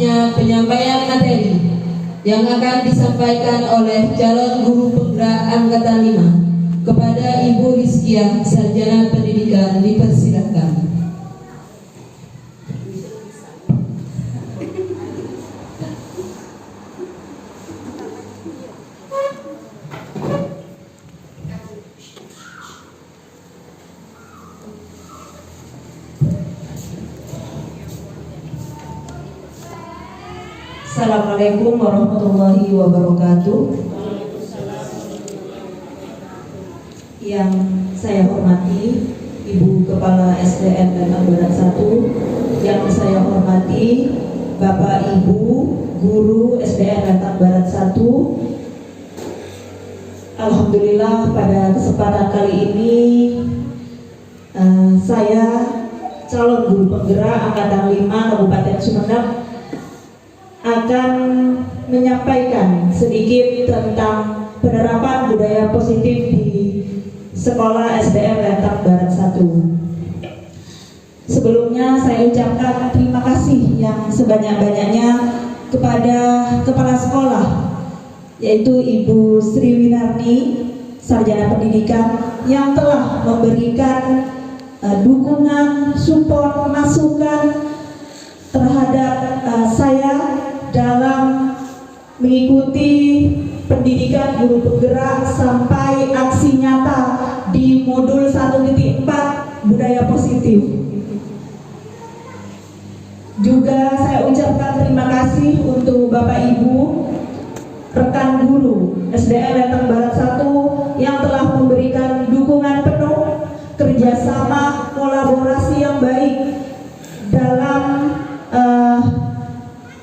Selanjutnya penyampaian materi yang akan disampaikan oleh calon guru penggerak angkatan 5 kepada Ibu Rizkia, Sarjana Pendidikan, dipersilakan. Assalamualaikum warahmatullahi wabarakatuh. Yang saya hormati Ibu Kepala SDN Lentang Barat 1, yang saya hormati Bapak Ibu Guru SDN Lentang Barat 1. Alhamdulillah pada kesempatan kali ini saya calon guru penggerak angkatan 5 Kabupaten Sumeneb akan menyampaikan sedikit tentang penerapan budaya positif di Sekolah SDN Lentang Barat 1. Sebelumnya saya ucapkan terima kasih yang sebanyak-banyaknya kepada Kepala Sekolah, yaitu Ibu Sri Winarni, Sarjana Pendidikan, yang telah memberikan dukungan, support, masukan terhadap saya dalam mengikuti pendidikan guru penggerak sampai aksi nyata di modul 1.4 budaya positif. Juga saya ucapkan terima kasih untuk Bapak Ibu rekan guru SDN Lentang Barat 1 yang telah memberikan dukungan penuh, kerjasama, kolaborasi yang baik dalam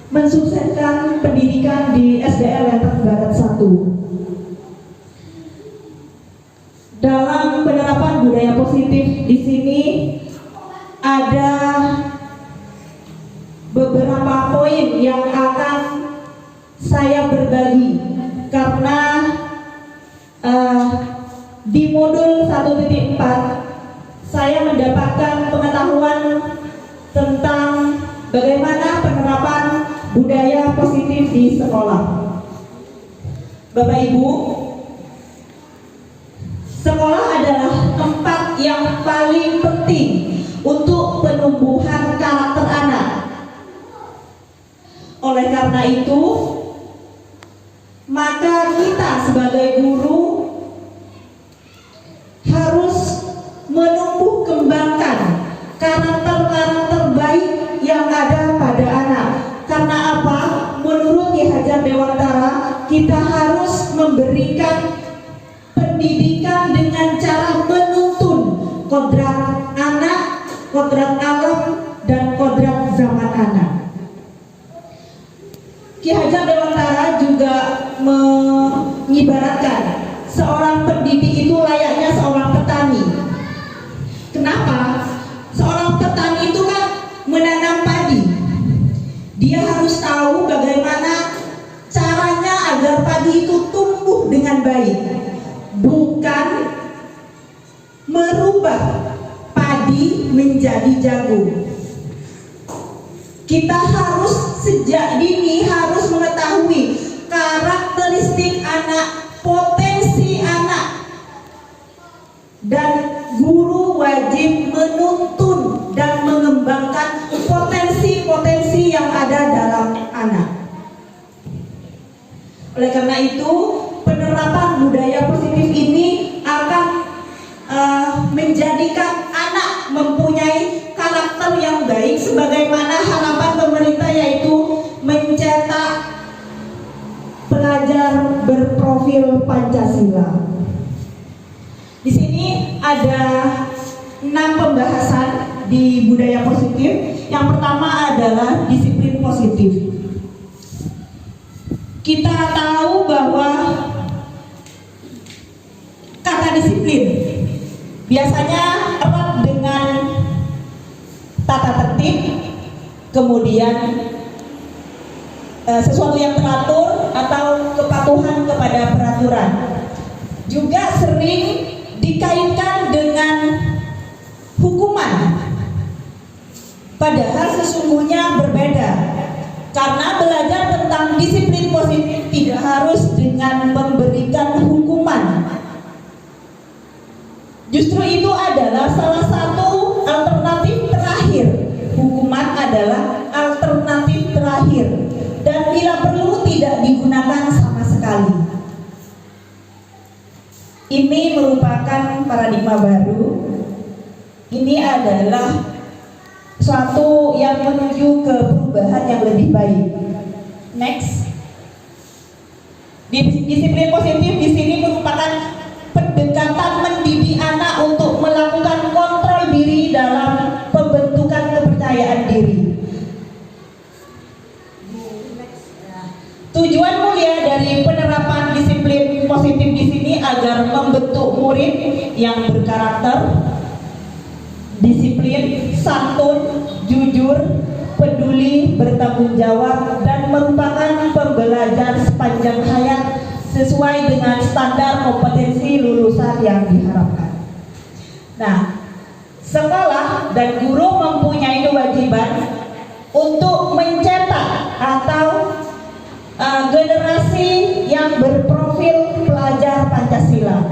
mensukseskan pendidikan di SDN Lentang Barat 1. Dalam penerapan budaya positif di sini ada beberapa poin yang akan saya berbagi karena di modul 1.4 saya mendapatkan pengetahuan tentang bagaimana penerapan budaya positif di sekolah. Bapak Ibu, sekolah adalah tempat yang paling penting untuk penumbuhan karakter anak. Oleh karena itu, maka kita sebagai guru harus menumbuh kembangkan karakter-karakter baik yang ada pada anak. Karena apa? Menurut Ki Hajar Dewantara, kita harus memberikan pendidikan dengan cara menuntun kodrat anak, kodrat alam, dan kodrat zaman anak. Ki Hajar Dewantara juga mengibaratkan seorang pendidik itu layaknya seorang petani. Kenapa? Seorang petani itu kan menanam padi. Dia harus tahu bagaimana caranya agar padi itu tumbuh dengan baik, bukan merubah padi menjadi jagung. Kita harus sejak dini harus mengetahui karakteristik anak, potensi anak, dan guru wajib menuntun dan mengembangkan potensi-potensi yang ada dalam anak. Oleh karena itu, penerapan budaya positif ini akan menjadikan anak mempunyai karakter yang baik sebagaimana harapan pemerintah, yaitu mencetak pelajar berprofil Pancasila. Di sini ada 6 pembahasan di budaya positif. Yang pertama adalah disiplin positif. Kita tahu bahwa kata disiplin biasanya erat dengan tata tertib, kemudian sesuatu yang teratur atau kepatuhan kepada peraturan. Juga sering dikaitkan dengan hukuman, padahal sesungguhnya berbeda. Karena dengan memberikan hukuman. Justru itu adalah salah satu alternatif terakhir. Hukuman adalah alternatif terakhir dan bila perlu tidak digunakan sama sekali. Ini merupakan paradigma baru. Ini adalah suatu yang menuju ke perubahan yang lebih baik. Next. Disiplin positif di sini merupakan pendekatan mendidik anak untuk melakukan kontrol diri dalam pembentukan kepercayaan diri. Tujuan mulia dari penerapan disiplin positif di sini agar membentuk murid yang berkarakter, disiplin, santun, jujur, peduli, bertanggung jawab, dan merupakan pembelajar sepanjang hayat sesuai dengan standar kompetensi lulusan yang diharapkan. Nah, sekolah dan guru mempunyai kewajiban untuk mencetak atau generasi yang berprofil pelajar Pancasila.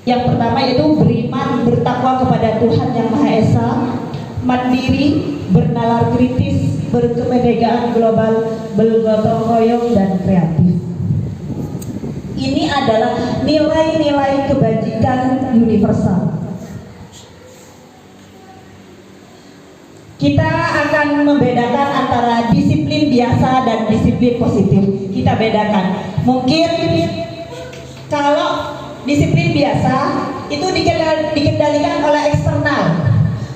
Yang pertama itu beriman, bertakwa kepada Tuhan Yang Maha Esa, mandiri, bernalar kritis, berkemerdekaan global, bergotong royong, dan kreatif. Ini adalah nilai-nilai kebajikan universal. Kita akan membedakan antara disiplin biasa dan disiplin positif. Kita bedakan. Mungkin kalau disiplin biasa itu dikendalikan oleh eksternal,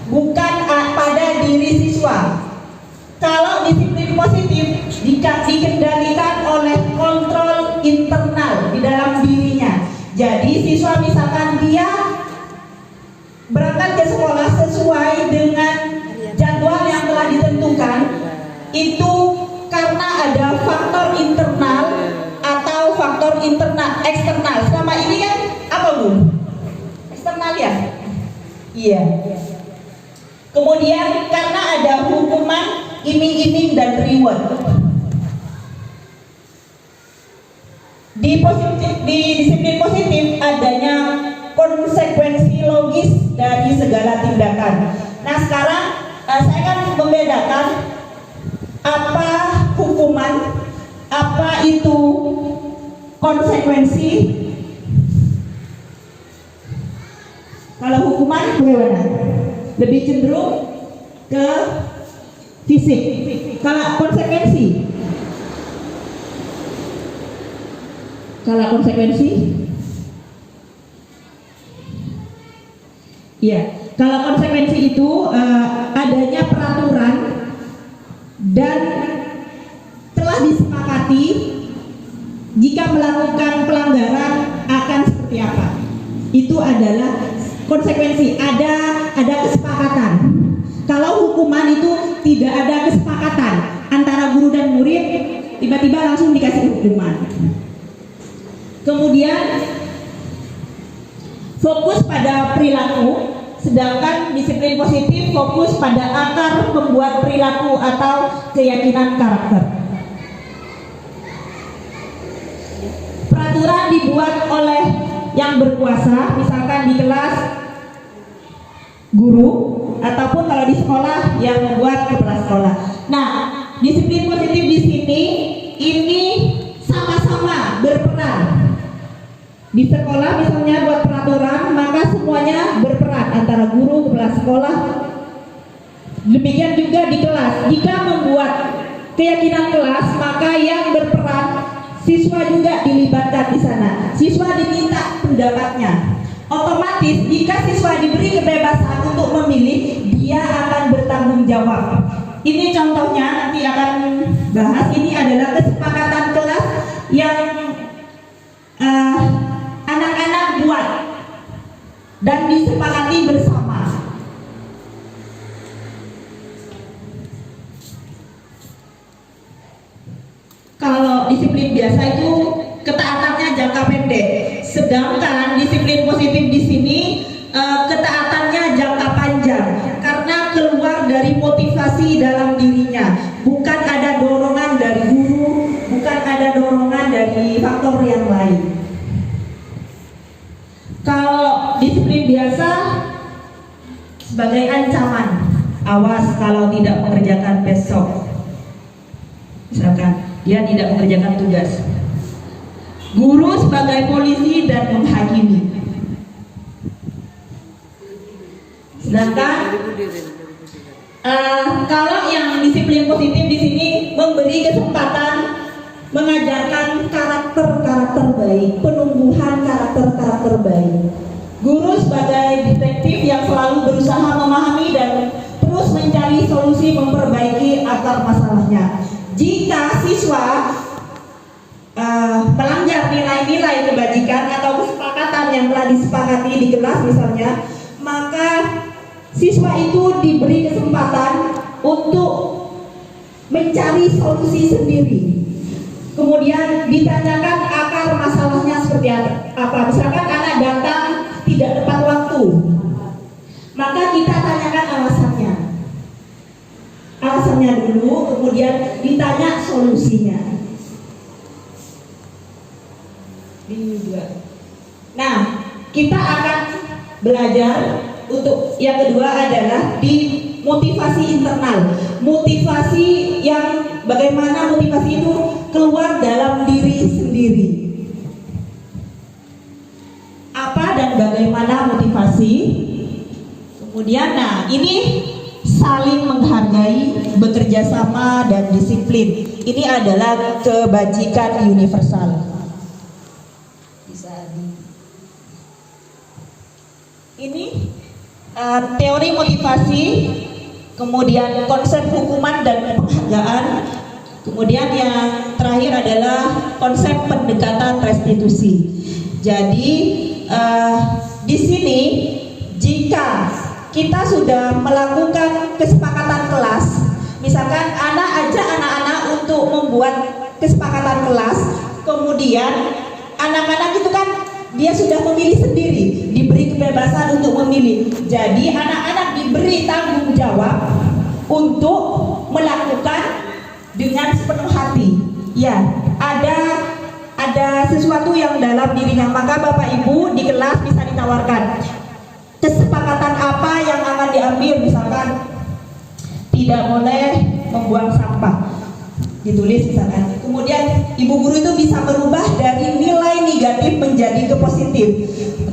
bukan pada diri siswa. Kalau disiplin positif dikendalikan oleh kontrol internal di dalam dirinya. Jadi siswa misalkan dia berangkat ke sekolah sesuai dengan jadwal yang telah ditentukan, itu karena ada faktor internal atau faktor eksternal. Selama ini kan apa Bu? Eksternal ya? Iya. Kemudian karena ada hukuman, iming-iming, dan reward. Di disiplin positif adanya konsekuensi logis dari segala tindakan. Nah sekarang saya akan membedakan apa hukuman, apa itu konsekuensi. Kalau hukuman bagaimana? Lebih cenderung ke fisik. Kalau konsekuensi, ya. Kalau konsekuensi itu adanya peraturan dan telah disepakati jika melakukan pelanggaran akan seperti apa. Itu adalah konsekuensi. Ada kesepakatan. Kalau hukuman itu tidak ada kesepakatan antara guru dan murid, tiba-tiba langsung dikasih hukuman. Kemudian fokus pada perilaku, sedangkan disiplin positif fokus pada akar pembuat perilaku atau keyakinan karakter. Peraturan dibuat oleh yang berkuasa, misalkan di kelas guru, ataupun kalau di sekolah yang membuat kepala sekolah. Nah, disiplin positif di sini ini sama-sama berperan. Di sekolah misalnya buat peraturan, maka semuanya berperan antara guru, kepala sekolah. Demikian juga di kelas. Jika membuat keyakinan kelas, maka yang berperan siswa juga dilibatkan di sana. Siswa diminta pendapatnya. Otomatis jika siswa diberi kebebasan untuk memilih, dia akan bertanggung jawab. Ini contohnya nanti akan bahas. Ini adalah kesepakatan kelas yang anak-anak buat dan disepakati bersama. Kalau disiplin biasa itu ketaatannya jangka pendek, sedangkan disiplin positif di sini ketaatannya jangka panjang karena keluar dari motivasi dalam dirinya, bukan ada dorongan dari guru ada dorongan dari faktor yang lain. Kalau disiplin biasa sebagai ancaman, awas kalau tidak mengerjakan besok. Misalkan dia tidak mengerjakan tugas. Guru sebagai polisi dan menghakimi. Sedangkan kalau yang disiplin positif di sini memberi kesempatan mengajarkan karakter-karakter baik, penumbuhan karakter-karakter baik. Guru sebagai detektif yang selalu berusaha memahami dan terus mencari solusi memperbaiki akar masalahnya. Jika siswa melanggar nilai-nilai kebajikan atau kesepakatan yang telah disepakati di kelas misalnya, maka siswa itu diberi kesempatan untuk mencari solusi sendiri. Kemudian ditanyakan akar masalahnya seperti apa. Misalkan anak datang tidak tepat waktu, maka kita tanyakan alasannya. Alasannya dulu, kemudian ditanya solusinya. Ini juga. Nah, kita akan belajar untuk yang kedua adalah di motivasi internal. Motivasi yang bagaimana motivasi itu keluar dalam diri sendiri. Apa dan bagaimana motivasi? Kemudian, nah ini saling menghargai, bekerja sama dan disiplin. Ini adalah kebajikan universal. Ini teori motivasi, kemudian konsep hukuman dan penghargaan, kemudian yang terakhir adalah konsep pendekatan restitusi. Jadi di sini jika kita sudah melakukan kesepakatan kelas, misalkan ajak anak-anak untuk membuat kesepakatan kelas, kemudian anak-anak itu kan dia sudah memilih sendiri, diberi kebebasan untuk memilih. Jadi anak-anak diberi tanggung jawab untuk melakukan dengan sepenuh hati. Ya, ada sesuatu yang dalam dirinya, maka Bapak Ibu di kelas bisa ditawarkan kesepakatan apa yang akan diambil. Misalkan tidak boleh membuang sampah, ditulis misalkan. Kemudian ibu guru itu bisa merubah dari nilai negatif menjadi ke positif.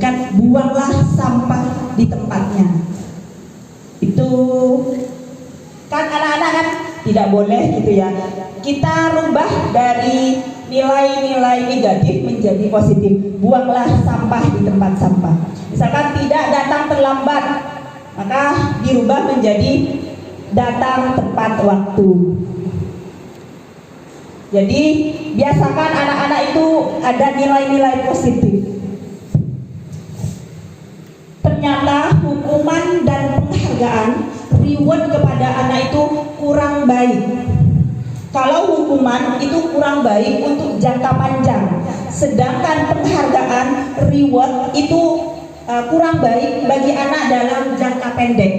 Kan buanglah sampah di tempatnya. Itu kan anak-anak kan tidak boleh gitu ya. Kita rubah dari nilai-nilai negatif menjadi positif. Buanglah sampah di tempat sampah. Misalkan tidak datang terlambat, maka dirubah menjadi datang tepat waktu. Jadi biasakan anak-anak itu ada nilai-nilai positif. Ternyata hukuman dan penghargaan, reward kepada anak itu kurang baik. Kalau hukuman itu kurang baik untuk jangka panjang, sedangkan penghargaan, reward itu kurang baik bagi anak dalam jangka pendek.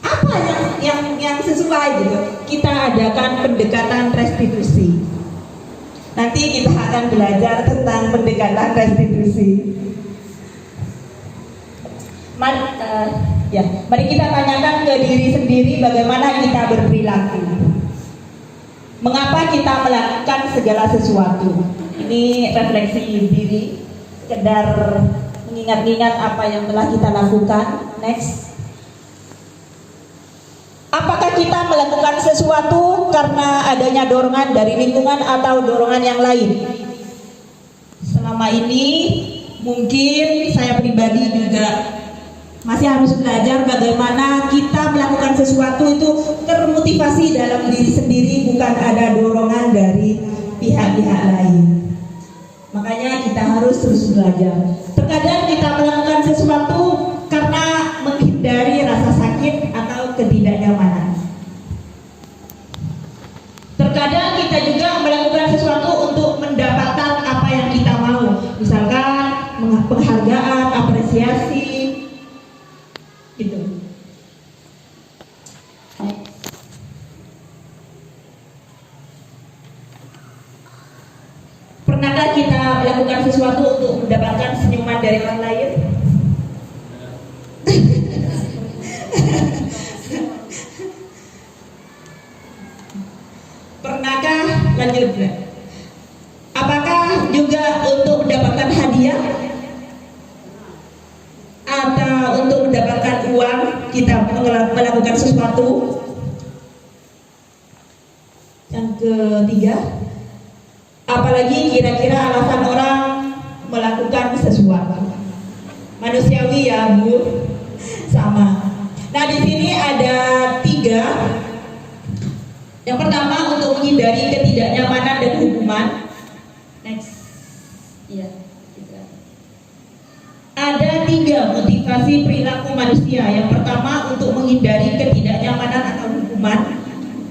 Apa yang sesuai gitu? Kita adakan pendekatan restitusi. Nanti kita akan belajar tentang pendekatan restitusi. Mari kita tanyakan ke diri sendiri bagaimana kita berperilaku. Mengapa kita melakukan segala sesuatu? Ini refleksi diri, sekedar mengingat-ingat apa yang telah kita lakukan. Next. Apakah kita melakukan sesuatu karena adanya dorongan dari lingkungan atau dorongan yang lain? Selama ini mungkin saya pribadi juga masih harus belajar bagaimana kita melakukan sesuatu itu termotivasi dalam diri sendiri, bukan ada dorongan dari pihak-pihak lain. Makanya kita harus terus belajar. Terkadang kita melakukan sesuatu karena menghindari rasa sakit atau ketidaknyamanan. Terkadang kita juga melakukan sesuatu untuk mendapatkan apa yang kita mau, misalkan penghargaan, apresiasi, gitu. melakukan sesuatu untuk mendapatkan senyuman dari orang lain? Pernahkah, lanjut, apakah juga untuk mendapatkan hadiah atau untuk mendapatkan uang kita melakukan sesuatu? Yang ketiga, apalagi kira-kira alasan orang melakukan sesuatu? Manusiawi ya Bu, sama. Nah di sini ada 3. Yang pertama, untuk menghindari ketidaknyamanan dan hukuman. Next. Iya. Ada 3 motivasi perilaku manusia. Yang pertama, untuk menghindari ketidaknyamanan atau hukuman.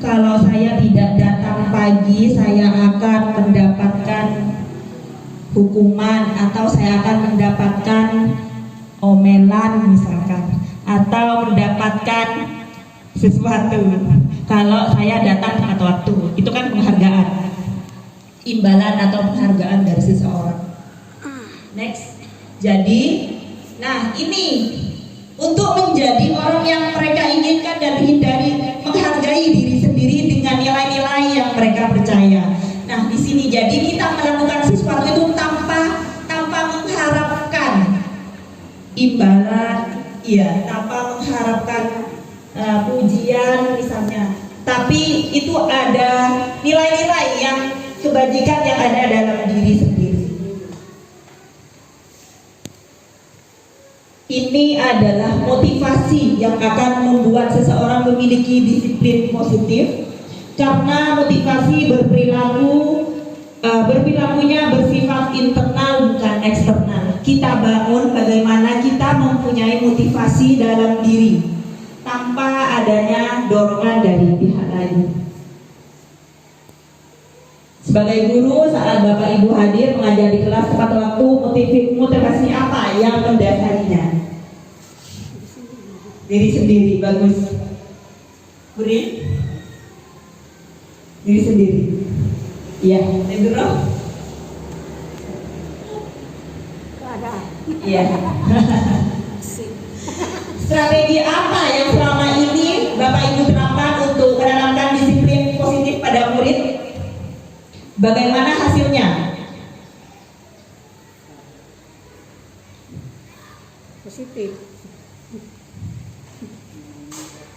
Kalau saya tidak datang pagi, saya akan mendapatkan hukuman, atau saya akan mendapatkan omelan misalkan, atau mendapatkan sesuatu kalau saya datang tepat waktu. Itu kan penghargaan, imbalan atau penghargaan dari seseorang. Next. Jadi, nah ini untuk menjadi orang yang mereka inginkan dan hindari, menghargai diri sendiri dengan nilai-nilai yang mereka percaya. Nah di sini jadi kita melakukan sesuatu itu tanpa mengharapkan imbalan, ya, tanpa mengharapkan pujian misalnya, tapi itu ada nilai-nilai yang kebajikan yang ada dalam diri sendiri. Ini adalah motivasi yang akan membuat seseorang memiliki disiplin positif, karena motivasi berperilakunya bersifat internal bukan eksternal. Kita bangun bagaimana kita mempunyai motivasi dalam diri tanpa adanya dorongan dari pihak lain. Sebagai guru, saat Bapak Ibu hadir mengajar di kelas tepat waktu, motivasi apa yang mendasarinya? Diri sendiri, bagus. Beri? Diri sendiri. Iya, Endro? Iya. Strategi apa yang selama ini Bapak Ibu terapkan untuk menanamkan disiplin positif pada murid? Bagaimana hasilnya? Positif.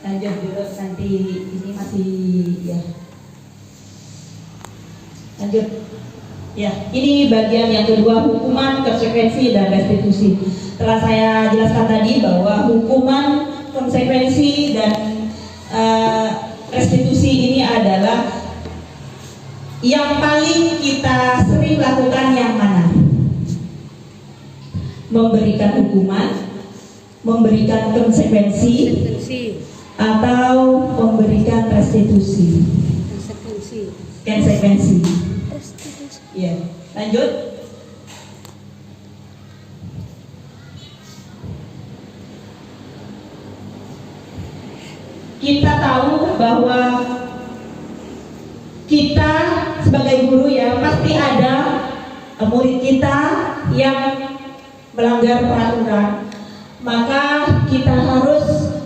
Lanjut dulu, nanti ini masih ya. Lanjut. Ya, ini bagian yang kedua, hukuman, konsekuensi, dan restitusi. Telah saya jelaskan tadi bahwa hukuman, konsekuensi, dan restitusi ini adalah yang paling kita sering lakukan yang mana? Memberikan hukuman, memberikan konsekuensi, atau memberikan restitusi. Konsekuensi. Ya, lanjut. Kita tahu bahwa kita sebagai guru ya pasti ada murid kita yang melanggar peraturan, maka kita harus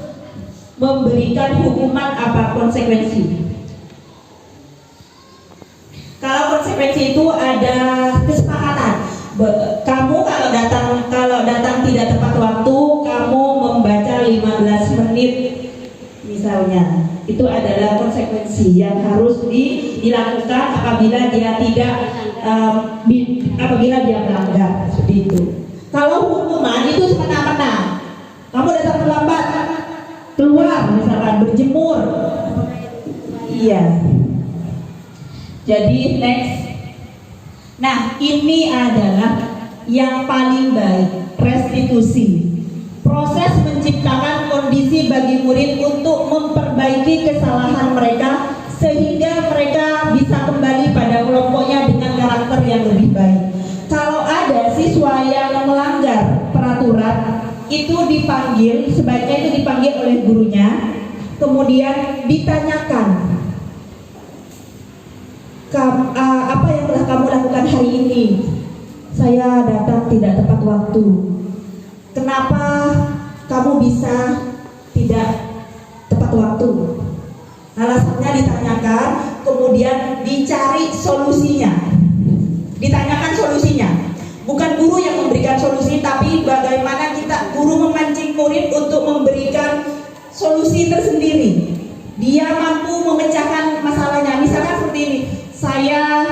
memberikan hukuman apa konsekuensi. Kalau konsekuensi itu ada kesepakatan. Kamu kalau datang tidak tepat waktu, kamu membaca 15 menit misalnya. Itu adalah konsekuensi yang harus dilakukan apabila dia tidak apabila dia melanggar, seperti itu. Kalau hukuman itu semena-mena. Kamu datang terlambat, keluar misalkan berjemur. Iya. Jadi next. Nah, ini adalah yang paling baik, restitusi. Proses menciptakan kondisi bagi murid untuk memperbaiki kesalahan mereka sehingga mereka bisa kembali pada kelompoknya dengan karakter yang lebih baik. Kalau ada siswa yang melanggar peraturan, itu dipanggil, sebaiknya itu dipanggil oleh gurunya, kemudian ditanyakan, apa yang telah kamu lakukan hari ini? saya datang tidak tepat waktu. Kenapa kamu bisa tidak tepat waktu? Alasannya ditanyakan, kemudian dicari solusinya. Ditanyakan solusinya. Bukan guru yang memberikan solusi, tapi bagaimana kita guru memancing murid untuk memberikan solusi tersendiri. Dia mampu memecahkan masalahnya. Misalkan seperti ini, saya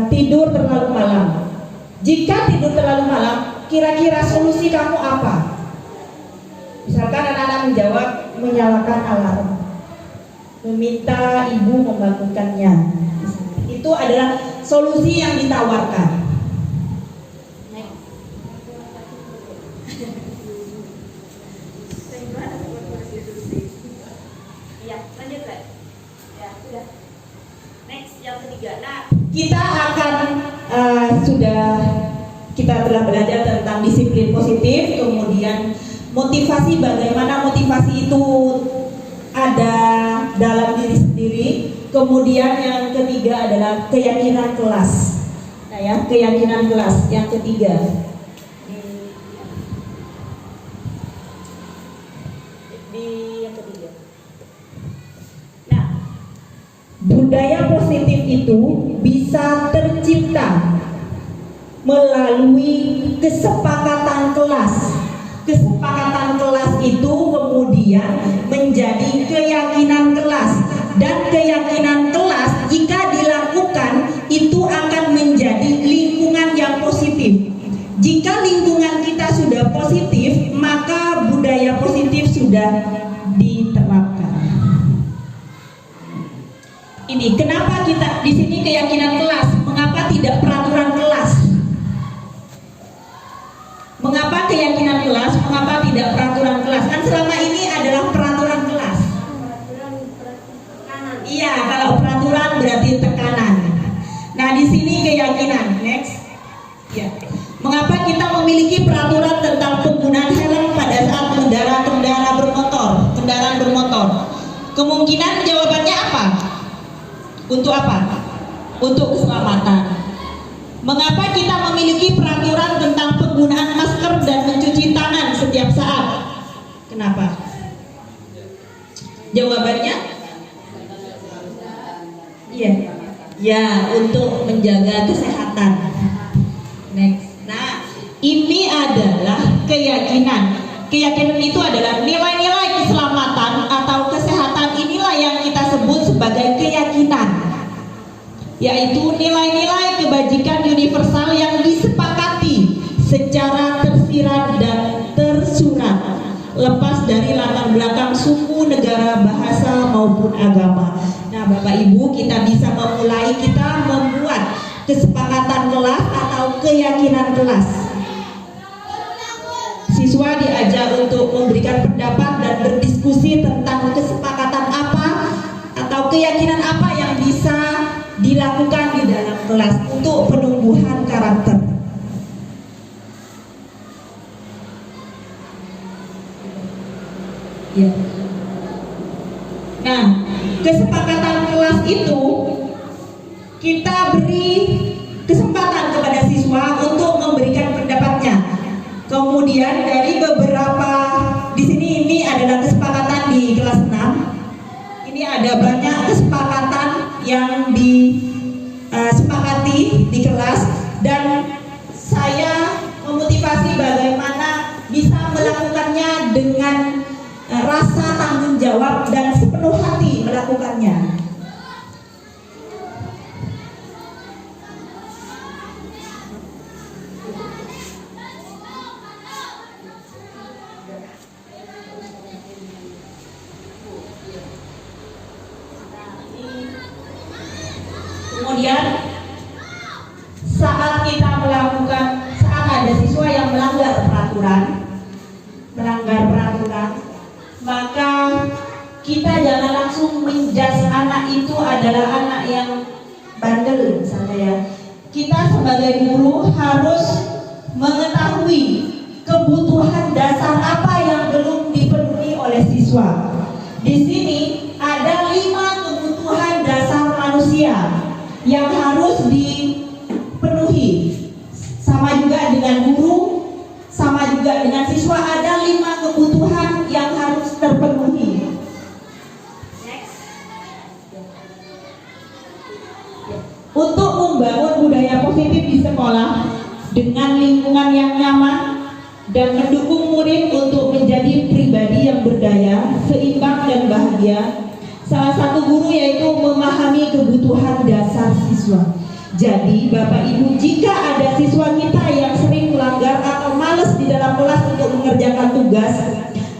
tidur terlalu malam. Jika tidur terlalu malam, kira-kira solusi kamu apa? Misalkan anak-anak menjawab, menyalakan alarm, meminta ibu membangunkannya. Itu adalah solusi yang ditawarkan. Ya, lanjut Kak. Ya, sudah. Next, yang ketiga. Nah, Kita akan kita telah belajar tentang disiplin positif, kemudian motivasi, bagaimana motivasi itu ada dalam diri sendiri. Kemudian yang ketiga adalah keyakinan kelas. Nah ya, keyakinan kelas yang ketiga. Di yang ketiga. Nah, budaya positif itu bisa tercipta melalui kesepakatan kelas. Kesepakatan kelas itu kemudian menjadi keyakinan kelas, dan keyakinan kelas jika dilakukan itu akan menjadi lingkungan yang positif. Jika lingkungan kita sudah positif, maka budaya positif sudah diterapkan. Ini kenapa kita di sini keyakinan kelas, mengapa tidak peraturan kelas? Mengapa keyakinan kelas, mengapa tidak peraturan kelas? Kan selama ini adalah peraturan kelas. Iya, kalau peraturan berarti tekanan. Nah, di sini keyakinan. Next. Ya. Mengapa kita memiliki peraturan tentang penggunaan helm pada saat mengendarai kendaraan bermotor? Kemungkinan jawabannya apa? Untuk apa? Untuk keselamatan. Mengapa kita memiliki peraturan tentang penggunaan masker dan mencuci tangan setiap saat? Kenapa? Jawabannya? Iya. Ya, untuk menjaga kesehatan. Next. Nah, ini adalah keyakinan. Keyakinan itu adalah nilai-nilai keselamatan atau kesehatan, inilah yang kita sebut sebagai keyakinan. Yaitu nilai-nilai kebajikan universal yang disepakati secara tersirat dan tersurat, lepas dari latar belakang suku, negara, bahasa maupun agama. Nah, Bapak Ibu, kita bisa membuat kesepakatan kelas atau keyakinan kelas. Siswa diajar untuk memberikan pendapat dan berdiskusi tentang kesepakatan apa atau keyakinan apa yang bisa dilakukan di dalam kelas untuk penumbuhan karakter. Ya. Nah, kesepakatan kelas itu kita beri kesempatan kepada siswa untuk memberikan pendapatnya. Kemudian dari beberapa di sini ini adalah kesepakatan di kelas 6. Ini ada banyak kesepakatan yang disepakati di kelas, dan saya memotivasi bagaimana bisa melakukannya dengan rasa tanggung jawab dan sepenuh hati melakukannya. Kemudian saat ada siswa yang melanggar peraturan, maka kita jangan langsung menjudge anak itu adalah anak yang bandel misalnya ya. Kita sebagai guru harus mengetahui kebutuhan dasar apa yang belum dipenuhi oleh siswa. Di sini ada 5 kebutuhan dasar manusia yang harus dipenuhi. sekolah dengan lingkungan yang nyaman dan mendukung murid untuk menjadi pribadi yang berdaya, seimbang dan bahagia. Salah satu guru yaitu memahami kebutuhan dasar siswa. Jadi Bapak Ibu, jika ada siswa kita yang sering melanggar atau malas di dalam kelas untuk mengerjakan tugas,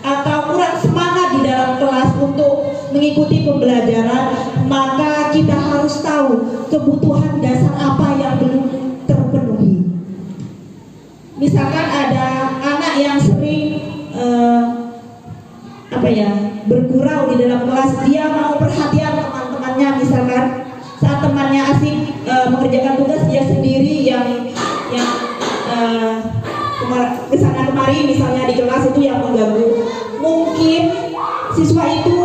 atau kurang semangat di dalam kelas untuk mengikuti pembelajaran, maka kita harus tahu kebutuhan dasar apa yang belum terpenuhi. Misalkan ada anak yang sering bergurau di dalam kelas, dia mau perhatian teman-temannya, misalkan saat temannya asik mengerjakan tugas, dia sendiri yang kesana kemari misalnya di kelas itu yang mengganggu. Mungkin siswa itu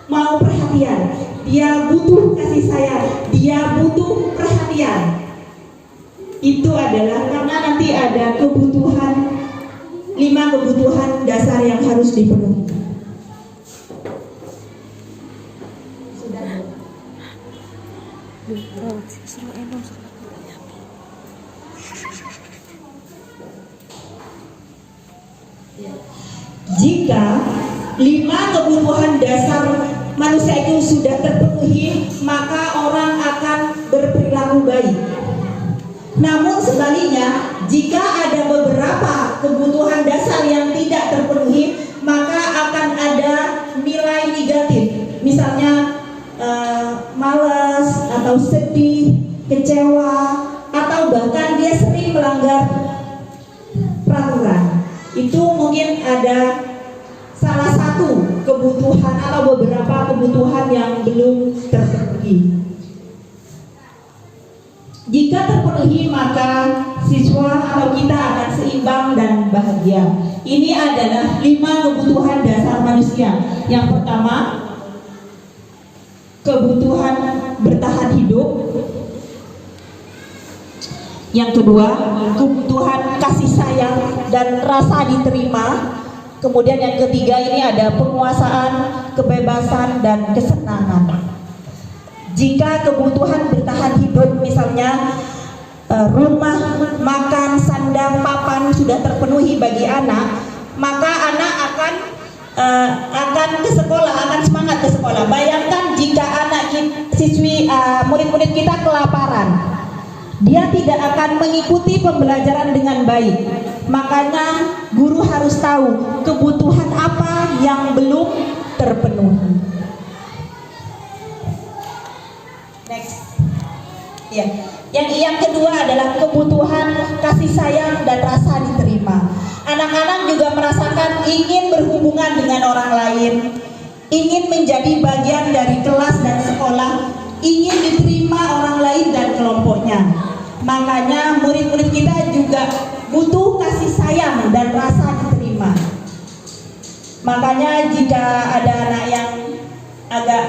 mau perhatian, dia butuh kasih sayang, dia butuh perhatian. Itu adalah karena nanti ada kebutuhan, 5 kebutuhan dasar yang harus dipenuhi. Jika 5 kebutuhan dasar manusia itu sudah terpenuhi, maka orang akan berperilaku baik. Namun sebaliknya, jika ada beberapa kebutuhan dasar yang tidak terpenuhi, maka akan ada nilai negatif. Misalnya malas atau sedih, kecewa, atau bahkan dia sering melanggar peraturan. Itu mungkin ada salah satu kebutuhan atau beberapa kebutuhan yang belum terpenuhi. Jika terpenuhi, maka siswa atau kita akan seimbang dan bahagia. Ini adalah 5 kebutuhan dasar manusia. Yang pertama, kebutuhan bertahan hidup. Yang kedua, kebutuhan kasih sayang dan rasa diterima. Kemudian yang ketiga, ini ada penguasaan, kebebasan, dan kesenangan. Jika kebutuhan bertahan hidup, misalnya rumah, makan, sandang, papan sudah terpenuhi bagi anak, maka anak akan ke sekolah, akan semangat ke sekolah. Bayangkan jika murid-murid kita kelaparan, dia tidak akan mengikuti pembelajaran dengan baik. Makanya guru harus tahu kebutuhan apa yang belum terpenuhi. Next. Ya. Yang kedua adalah kebutuhan kasih sayang dan rasa diterima. Anak-anak juga merasakan ingin berhubungan dengan orang lain, ingin menjadi bagian dari kelas dan sekolah, ingin diterima orang lain dan kelompoknya. Makanya murid-murid kita juga butuh kasih sayang dan rasa diterima. Makanya jika ada anak yang agak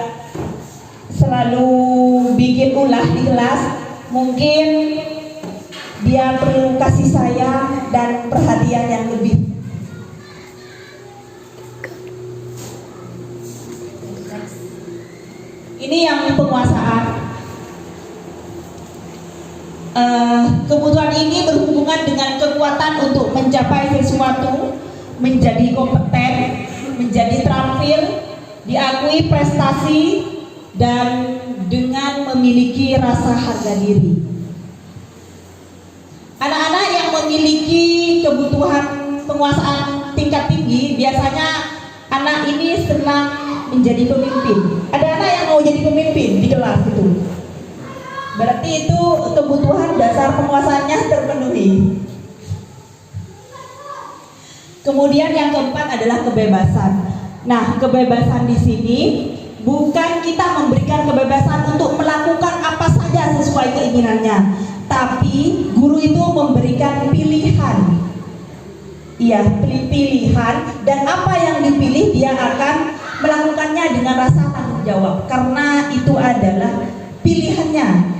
selalu bikin ulah di kelas, mungkin dia perlu kasih sayang dan perhatian yang lebih. Ini yang penguasaan. Kebutuhan ini berhubungan dengan kekuatan untuk mencapai sesuatu, menjadi kompeten, menjadi terampil, diakui prestasi, dan dengan memiliki rasa harga diri. Anak-anak yang memiliki kebutuhan penguasaan tingkat tinggi, biasanya anak ini senang menjadi pemimpin. Ada anak yang mau jadi pemimpin di kelas itu. Berarti itu kebutuhan dasar penguasaannya terpenuhi. Kemudian yang keempat adalah kebebasan. Nah, kebebasan di sini bukan kita memberikan kebebasan untuk melakukan apa saja sesuai keinginannya, tapi guru itu memberikan pilihan. Iya, pilihan, dan apa yang dipilih dia akan melakukannya dengan rasa tanggung jawab, karena itu adalah pilihannya.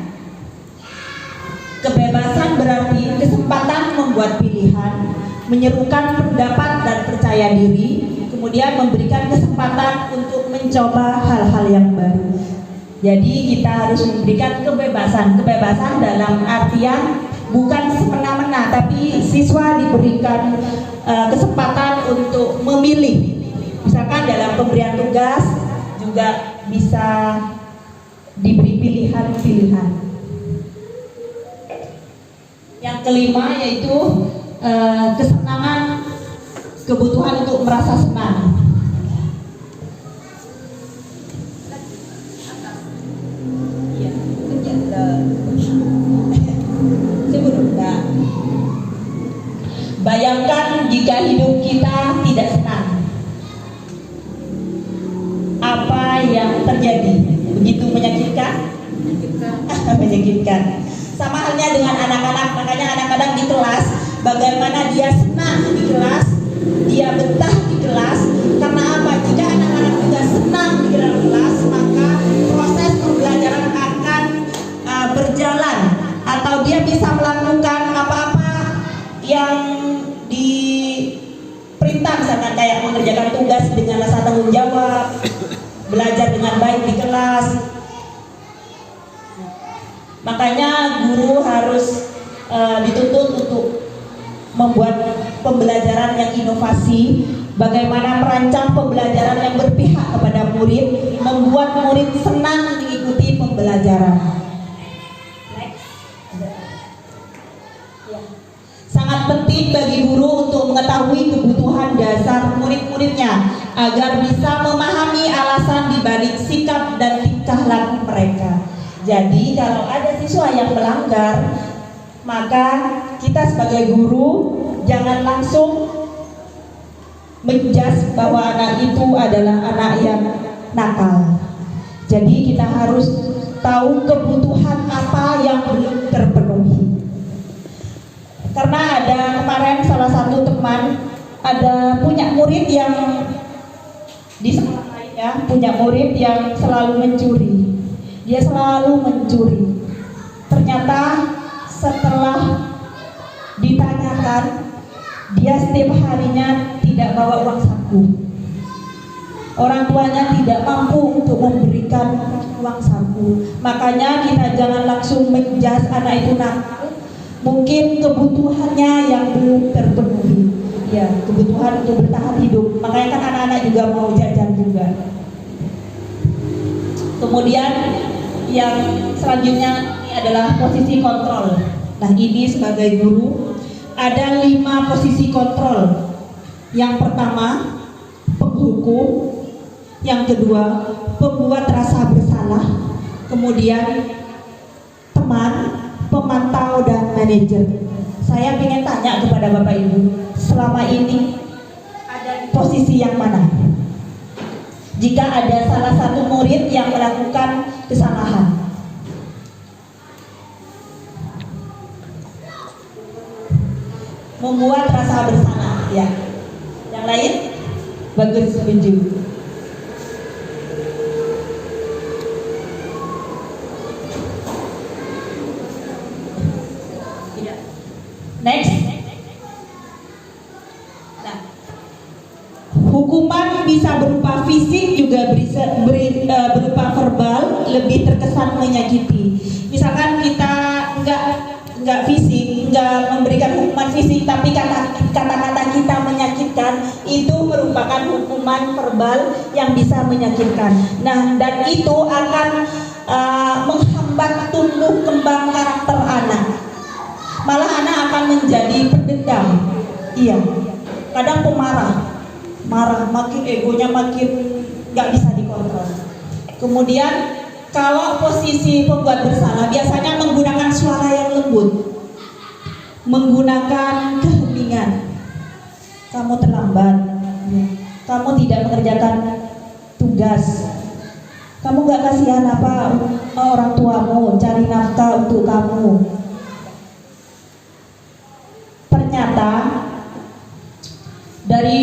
Kebebasan berarti kesempatan membuat pilihan, menyerukan pendapat dan percaya diri, kemudian memberikan kesempatan untuk mencoba hal-hal yang baru. Jadi kita harus memberikan kebebasan dalam artian bukan semena-mena, tapi siswa diberikan kesempatan untuk memilih. Misalkan dalam pemberian tugas juga bisa diberi pilihan-pilihan. Yang kelima yaitu kesenangan, kebutuhan untuk merasa senang. Iya, sebenarnya. Bayangkan jika hidup kita tidak senang, apa yang terjadi? Begitu menyakitkan? Menyakitkan. Sama halnya dengan anak-anak, makanya anak-anak di kelas, bagaimana dia senang di kelas, dia betah di kelas. Karena apa? Jika anak-anak juga senang di dalam kelas, maka proses pembelajaran akan berjalan, atau dia bisa melakukan apa-apa yang diperintah, misalkan kayak mengerjakan tugas dengan rasa tanggung jawab, belajar dengan baik di kelas. Makanya guru harus dituntut untuk membuat pembelajaran yang inovasi, bagaimana merancang pembelajaran yang berpihak kepada murid, membuat murid senang mengikuti pembelajaran. Sangat penting bagi guru untuk mengetahui kebutuhan dasar murid-muridnya agar bisa memahami alasan dibalik sikap dan tingkah laku mereka. Jadi kalau ada siswa yang melanggar, maka kita sebagai guru jangan langsung menjudge bahwa anak itu adalah anak yang nakal. Jadi kita harus tahu kebutuhan apa yang belum terpenuhi. Karena ada kemarin salah satu teman punya murid yang di sekolah lain ya, punya murid yang selalu mencuri. Dia selalu mencuri. Ternyata setelah ditanyakan, dia setiap harinya tidak bawa uang saku. Orang tuanya tidak mampu untuk memberikan uang saku. Makanya kita jangan langsung menjudge anak itu nakal. Mungkin kebutuhannya yang belum terpenuhi. Ya, kebutuhan untuk bertahan hidup. Makanya kan anak-anak juga mau jajan juga. Kemudian yang selanjutnya ini adalah posisi kontrol. Nah, ini sebagai guru ada 5 posisi kontrol. Yang pertama, penghukum. Yang kedua, pembuat rasa bersalah. Kemudian teman, pemantau, dan manajer. Saya ingin tanya kepada Bapak Ibu, selama ini ada di posisi yang mana? Jika ada salah satu murid yang melakukan kesalahan, membuat rasa bersalah, ya. Yang lain, bagus, setuju. Next. Nah, hukuman bisa berupa fisik juga bisa berupa verbal, lebih terkesan menyakiti. Misalkan kita enggak fisik, enggak memberikan hukuman fisik, tapi kata-kata kita menyakitkan, itu merupakan hukuman verbal yang bisa menyakitkan. Nah, dan itu akan menghambat tumbuh kembang karakter anak. Malah anak akan menjadi pendendam. Iya, kadang pemarah, makin egonya makin nggak bisa dikontrol. Kemudian kalau posisi pembuat bersalah biasanya menggunakan suara yang lembut, menggunakan keheningan. Kamu terlambat, kamu tidak mengerjakan tugas, kamu nggak kasihan apa orang tuamu cari nafkah untuk kamu. Ternyata dari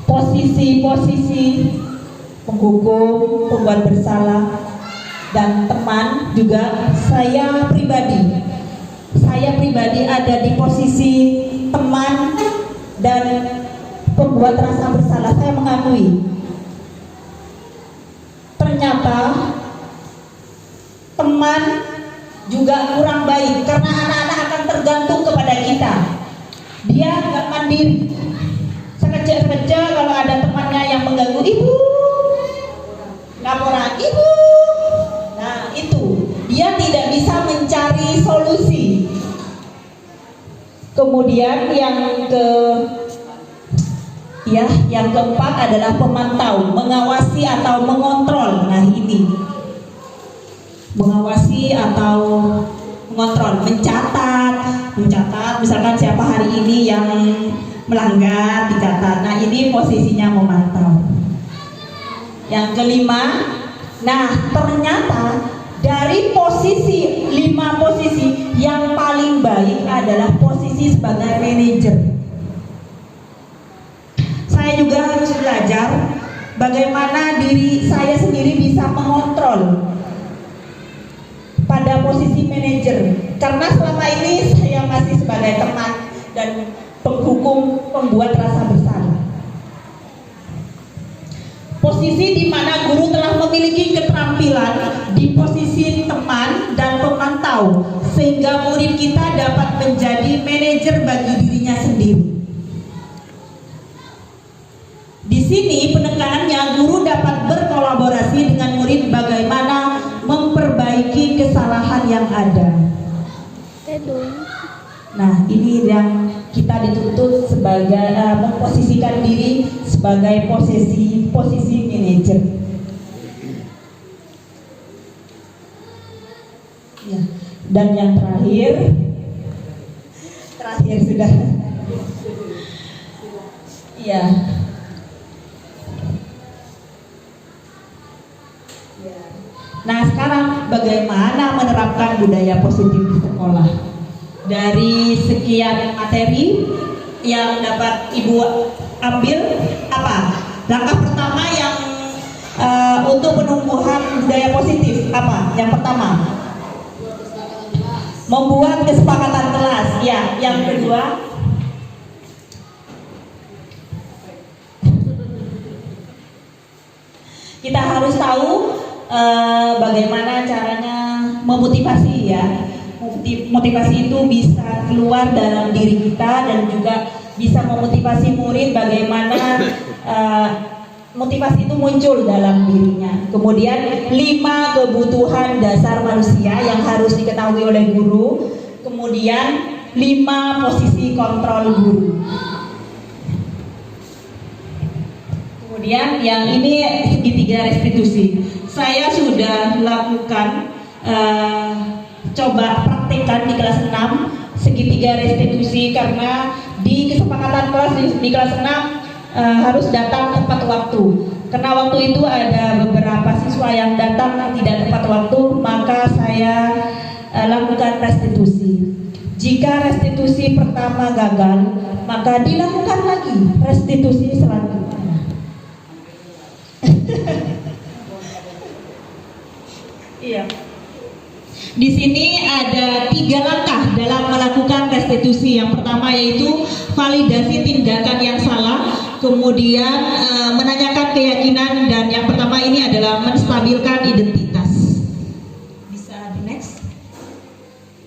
posisi-posisi penghukum, pembuat bersalah, dan teman juga saya pribadi ada di posisi teman dan pembuat rasa bersalah. Saya mengakui ternyata teman juga kurang baik karena anak-anak Kemudian yang keempat adalah pemantau, mengawasi atau mengontrol. Nah, ini mengawasi atau mengontrol, mencatat misalkan siapa hari ini yang melanggar dicatat. Nah, ini posisinya memantau. Yang kelima, nah ternyata dari posisi 5 posisi yang paling baik adalah posisi sebagai manajer. Saya juga harus belajar bagaimana diri saya sendiri bisa mengontrol pada posisi manajer, karena selama ini saya masih sebagai teman dan penghukum pembuat rasa bersalah. Posisi di mana guru telah memiliki keterampilan di posisi teman dan pemantau, sehingga murid kita dapat menjadi manajer bagi dirinya sendiri. Di sini penekanannya guru dapat berkolaborasi dengan murid bagaimana memperbaiki kesalahan yang ada. Nah, ini yang kita dituntut sebagai memposisikan diri sebagai posisi manajer. Ya. Dan yang terakhir sudah. Ya. Nah, sekarang bagaimana menerapkan budaya positif di sekolah? Dari sekian materi yang dapat Ibu ambil, apa? Langkah pertama yang untuk penumbuhan budaya positif apa? Yang pertama, membuat kesepakatan kelas. Ya, yang kedua, kita harus tahu bagaimana caranya memotivasi ya. Motivasi itu bisa keluar dalam diri kita dan juga bisa memotivasi murid bagaimana motivasi itu muncul dalam dirinya. Kemudian 5 kebutuhan dasar manusia yang harus diketahui oleh guru. Kemudian 5 posisi kontrol guru. Kemudian yang ini segitiga restitusi. Saya sudah lakukan coba praktekkan di kelas 6 segitiga restitusi, karena di kesepakatan kelas di kelas 6 harus datang tepat waktu. Karena waktu itu ada beberapa siswa yang datang tidak tepat waktu, maka saya lakukan restitusi. Jika restitusi pertama gagal, maka dilakukan lagi restitusi selanjutnya. Iya. Di sini ada 3 langkah dalam melakukan restitusi. Yang pertama yaitu validasi tindakan yang salah, kemudian menanyakan keyakinan, dan yang pertama ini adalah menstabilkan identitas. Bisa di next.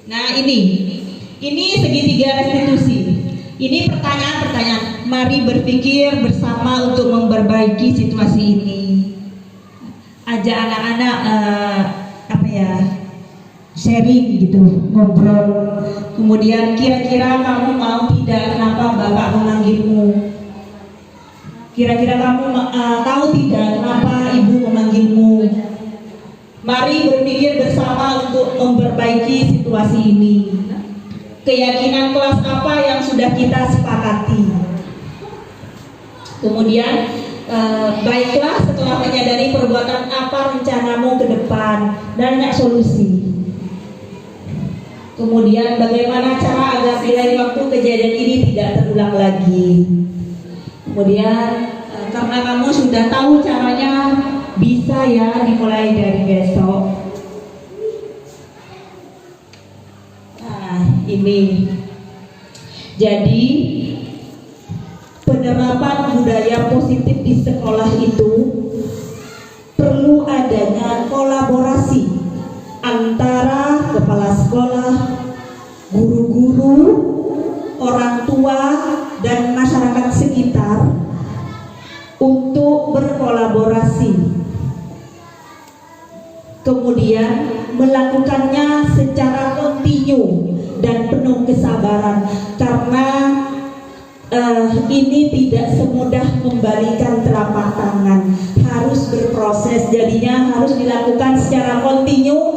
Nah, ini segitiga restitusi. Ini pertanyaan-pertanyaan. Mari berpikir bersama untuk memperbaiki situasi ini. Ajak anak-anak sharing gitu, ngobrol. Kemudian kira-kira kamu mau tidak kenapa bapak memanggilmu? Kira-kira kamu tahu tidak kenapa ibu memanggilmu? Mari berpikir bersama untuk memperbaiki situasi ini. Keyakinan kelas apa yang sudah kita sepakati? Kemudian baiklah, setelah menyadari perbuatan apa rencanamu ke depan dan solusi. Kemudian bagaimana cara agar di lain waktu kejadian ini tidak terulang lagi. Kemudian karena kamu sudah tahu caranya, bisa ya dimulai dari besok. Nah, ini jadi penerapan budaya positif di sekolah itu perlu adanya kolaborasi antara kepala sekolah, guru-guru, orang tua, dan masyarakat sekitar untuk berkolaborasi. Kemudian melakukannya secara kontinu dan penuh kesabaran, karena ini tidak semudah membalikan telapak tangan, harus berproses, jadinya harus dilakukan secara kontinu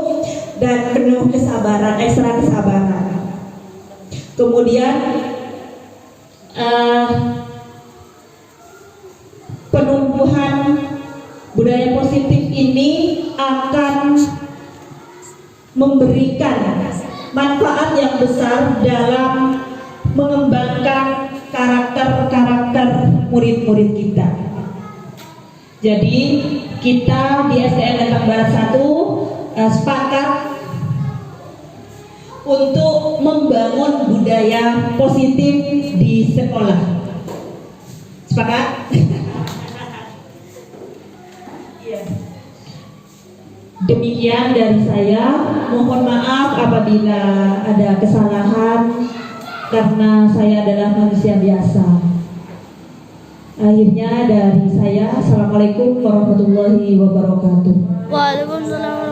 dan penuh kesabaran, ekstra kesabaran. Kemudian penumbuhan budaya positif ini akan memberikan manfaat yang besar dalam mengembangkan karakter murid-murid kita. Jadi kita di SDN Letang Barat 1 sepakat untuk membangun budaya positif di sekolah. Sepakat? Demikian dari saya. Mohon maaf apabila ada kesalahan, karena saya adalah manusia biasa. Akhirnya dari saya, Assalamualaikum warahmatullahi wabarakatuh. Waalaikumsalam